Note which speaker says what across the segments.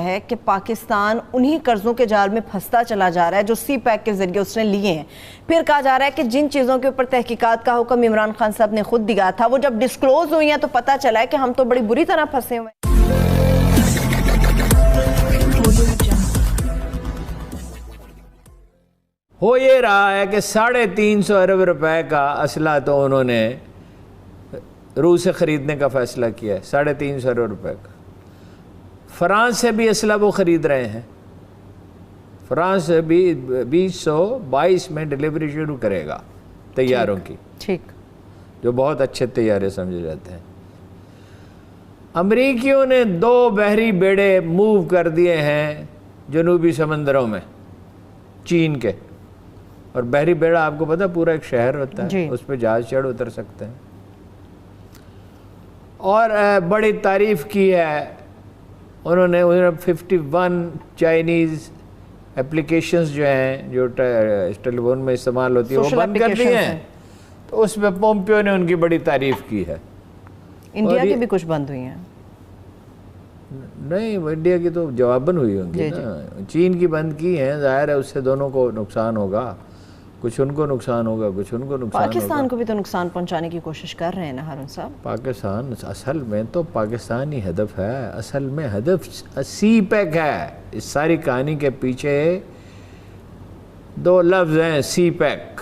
Speaker 1: ہے کہ پاکستان انہی قرضوں کے جال میں پھنستا چلا جا رہا ہے جو سی پیک کے ذریعے اس نے لیے ہیں. پھر کہا جا رہا ہے کہ جن چیزوں کے اوپر تحقیقات کا حکم عمران خان صاحب نے خود دیا تھا وہ جب ڈسکلوز ہوئی ہیں تو پتہ چلا ہے کہ ہم تو بڑی بری طرح پھنسے ہوئے ہیں.
Speaker 2: ہو یہ رہا ہے کہ 350 ارب روپے کا اسلحہ تو انہوں نے روس سے خریدنے کا فیصلہ کیا ہے. 350 ارب روپے کا. فرانس سے بھی اسلحہ وہ خرید رہے ہیں. فرانس سے بھی 2022 میں ڈیلیوری شروع کرے گا طیاروں کی,
Speaker 1: ٹھیک,
Speaker 2: جو بہت اچھے طیارے سمجھے جاتے ہیں. امریکیوں نے 2 بحری بیڑے موو کر دیے ہیں جنوبی سمندروں میں چین کے. اور بحری بیڑا آپ کو پتہ پورا ایک شہر ہوتا ہے, اس پہ جہاز چڑھ اتر سکتے ہیں. اور بڑی تعریف کی ہے انہوں نے 51 چائنیز اپلیکیشنز جو ہیں جو ٹیلی فون میں استعمال ہوتی ہے وہ بند کر دی ہیں. تو اس میں پومپیو نے ان کی بڑی تعریف کی ہے.
Speaker 1: انڈیا کی بھی کچھ بند ہوئی ہیں.
Speaker 2: نہیں, انڈیا کی تو جواباً ہوئی ہوں گی نا. چین کی بند کی ہیں, ظاہر ہے اس سے دونوں کو نقصان ہوگا. کچھ ان کو نقصان ہوگا, کچھ ان کو نقصان ہوگا.
Speaker 1: پاکستان کو بھی تو نقصان پہنچانے کی کوشش کر رہے ہیں نا ہارون صاحب. پاکستان
Speaker 2: اصل میں تو پاکستانی ہدف ہے. اصل میں ہدف سی پیک ہے. اس ساری کہانی کے پیچھے 2 لفظ ہیں, سی پیک.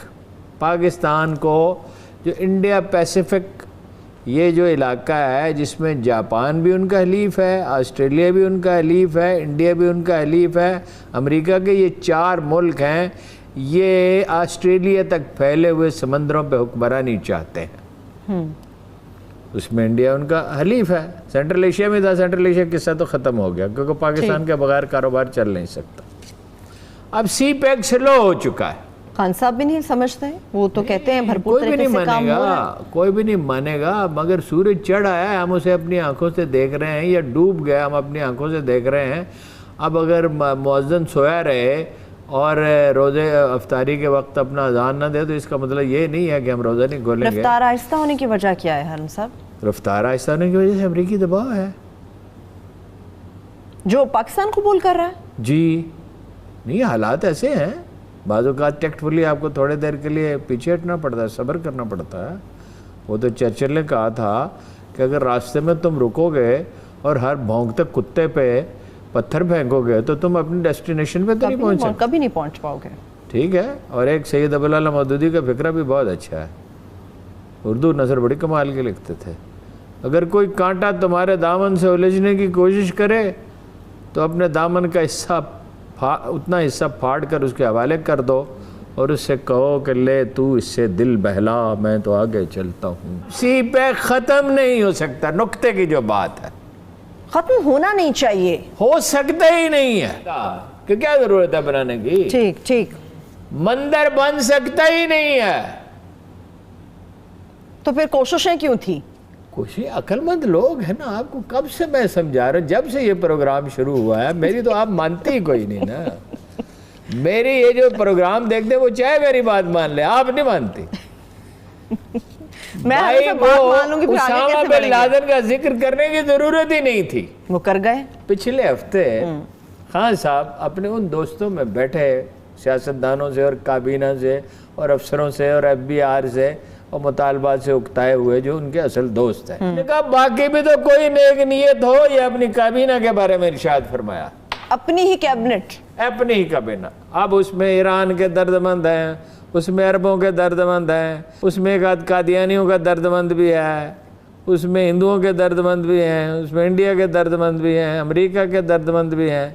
Speaker 2: پاکستان کو جو انڈیا پیسیفک یہ جو علاقہ ہے جس میں جاپان بھی ان کا حلیف ہے, آسٹریلیا بھی ان کا حلیف ہے, انڈیا بھی ان کا حلیف ہے, امریکہ کے یہ 4 ملک ہیں, یہ آسٹریلیا تک پھیلے ہوئے سمندروں پہ حکمرانی چاہتے ہیں. اس میں انڈیا ان کا حلیف ہے. سینٹرل ایشیا میں تھا, سینٹرل ایشیا قصہ تو ختم ہو گیا کیونکہ پاکستان کے بغیر کاروبار چل نہیں سکتا. اب سی پیک سلو ہو چکا ہے.
Speaker 1: خان صاحب بھی نہیں سمجھتے ہیں, وہ تو کہتے ہیں بھرپور طریقے سے کام ہو رہا ہے.
Speaker 2: کوئی بھی نہیں مانے گا, مگر سورج چڑھ آیا ہے, ہم اسے اپنی آنکھوں سے دیکھ رہے ہیں, یا ڈوب گیا ہم اپنی آنکھوں سے دیکھ رہے ہیں. اب اگر مؤذن سویا رہے اور روزے افطاری کے وقت اپنا اذان نہ دے تو اس کا مطلب یہ نہیں ہے کہ ہم روزہ نہیں کھولیں گے.
Speaker 1: رفتار آہستہ ہونے کی وجہ کیا ہے ہارون صاحب؟
Speaker 2: رفتار آہستہ ہونے کی وجہ سے امریکی دباؤ ہے
Speaker 1: جو پاکستان قبول کر رہا ہے.
Speaker 2: جی نہیں, حالات ایسے ہیں. بعض اوقات ٹیکٹفلی آپ کو تھوڑے دیر کے لیے پیچھے ہٹنا پڑتا ہے, صبر کرنا پڑتا ہے. وہ تو چرچل نے کہا تھا کہ اگر راستے میں تم رکو گے اور ہر بھونکتے کتے پہ پتھر پھینکو گے تو تم اپنی ڈیسٹینیشن پہ تو نہیں پہنچے,
Speaker 1: کبھی نہیں پہنچ پاؤ گے.
Speaker 2: ٹھیک ہے. اور ایک سید ابوالعلا مودودی کا فکرہ بھی بہت اچھا ہے. اردو نثر بڑی کمال کے لکھتے تھے. اگر کوئی کانٹا تمہارے دامن سے الجھنے کی کوشش کرے تو اپنے دامن کا حصہ اتنا حصہ پھاڑ کر اس کے حوالے کر دو اور اس سے کہو کہ لے تو اس سے دل بہلا, میں تو آگے چلتا ہوں. سی پیک ختم نہیں ہو سکتا. نقطے کی جو بات ہے
Speaker 1: ختم ہونا نہیں چاہیے,
Speaker 2: ہو سکتا ہی نہیں ہے کہ کیا ضرورت ہے بنانے کی.
Speaker 1: ٹھیک ٹھیک,
Speaker 2: مندر بن سکتا ہی نہیں ہے.
Speaker 1: تو پھر کوششیں کیوں تھی؟
Speaker 2: کوشش عقل مند لوگ ہیں نا. آپ کو کب سے میں سمجھا رہا ہوں, جب سے یہ پروگرام شروع ہوا ہے. میری تو آپ مانتے ہی کوئی نہیں نا. میری یہ جو پروگرام دیکھتے وہ چاہے میری بات مان لے, آپ نہیں مانتی. بھائی وہ اسامہ بن لادن کا ذکر کرنے کی ضرورت ہی نہیں تھی,
Speaker 1: وہ کر گئے.
Speaker 2: پچھلے ہفتے خان صاحب اپنے ان دوستوں میں بیٹھے, سیاستدانوں سے اور کابینہ سے اور افسروں سے اور FBR سے اور مطالبات سے اکتائے ہوئے جو ان کے اصل دوست ہیں. نے کہا باقی بھی تو کوئی نیک نیت ہو. یہ اپنی کابینہ کے بارے میں ارشاد فرمایا,
Speaker 1: اپنی ہی کیبنٹ,
Speaker 2: اپنی ہی کابینہ. اب اس میں ایران کے درد مند ہیں, اس میں عربوں کے درد مند ہیں, اس میں ایک آدھ قادیانیوں کا درد مند بھی ہے, اس میں ہندوؤں کے درد مند بھی ہیں, اس میں انڈیا کے درد مند بھی ہیں, امریکہ کے درد مند بھی ہیں.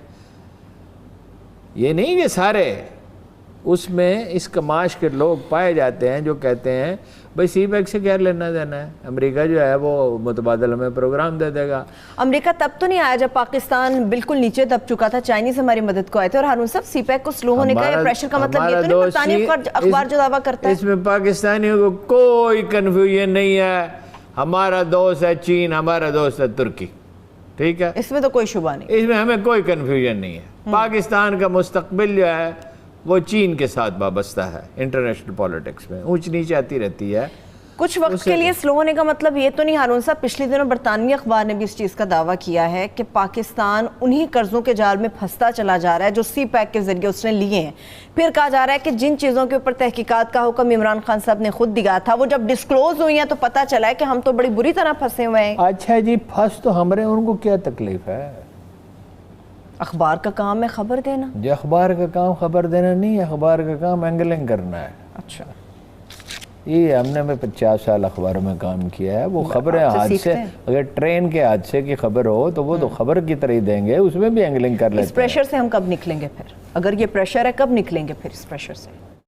Speaker 2: یہ نہیں کہ سارے اس میں اس کماش کے لوگ پائے جاتے ہیں جو کہتے ہیں بھئی سی پیک سے کیا لینا دینا ہے, امریکہ جو ہے وہ متبادل ہمیں پروگرام دے دے گا.
Speaker 1: امریکہ تب تو نہیں آیا جب پاکستان بالکل نیچے دب چکا تھا, چائنیز ہماری مدد کو آئے تھے. اور ہارون صاحب سی پیک کو سلو ہونے کا یا پریشر کا مطلب یہ تو نہیں برطانوی اخبار جو دعویٰ کرتا ہے.
Speaker 2: اس میں پاکستانیوں کو کوئی کنفیوژن نہیں ہے. ہمارا دوست ہے چین, ہمارا دوست ہے ترکی, ٹھیک ہے,
Speaker 1: اس میں تو کوئی شبہ نہیں.
Speaker 2: اس میں ہمیں کوئی کنفیوژن نہیں ہے. پاکستان کا مستقبل جو ہے وہ چین کے ساتھ وابستہ ہے. انٹرنیشنل پالیٹکس میں اونچ نیچ آتی رہتی ہے.
Speaker 1: کچھ وقت کے لیے سلو ہونے کا مطلب یہ تو نہیں ہارون صاحب، پچھلے دنوں برطانوی اخبار نے بھی اس چیز کا دعویٰ کیا ہے کہ پاکستان انہی قرضوں کے جال میں پھنستا چلا جا رہا ہے جو سی پیک کے ذریعے اس نے لیے ہیں. پھر کہا جا رہا ہے کہ جن چیزوں کے اوپر تحقیقات کا حکم عمران خان صاحب نے خود دیا تھا وہ جب ڈسکلوز ہوئی ہیں تو پتہ چلا ہے کہ ہم تو بڑی بری طرح پھنسے ہوئے ہیں.
Speaker 2: اچھا جی، پھنس تو ہمارے، ان کو کیا تکلیف ہے؟
Speaker 1: اخبار کا کام ہے خبر دینا.
Speaker 2: جی اخبار کا کام خبر دینا نہیں ہے، اخبار کا کام اینگلنگ کرنا ہے.
Speaker 1: اچھا،
Speaker 2: یہ ہم نے 50 سال اخباروں میں کام کیا ہے. وہ خبریں حادثے، اگر ٹرین کے حادثے کی خبر ہو تو وہ تو خبر کی طرح ہی دیں گے، اس میں بھی اینگلنگ کر لیتے ہیں.
Speaker 1: اس پریشر سے ہم کب نکلیں گے پھر؟ اگر یہ پریشر ہے کب نکلیں گے پھر اس پریشر سے؟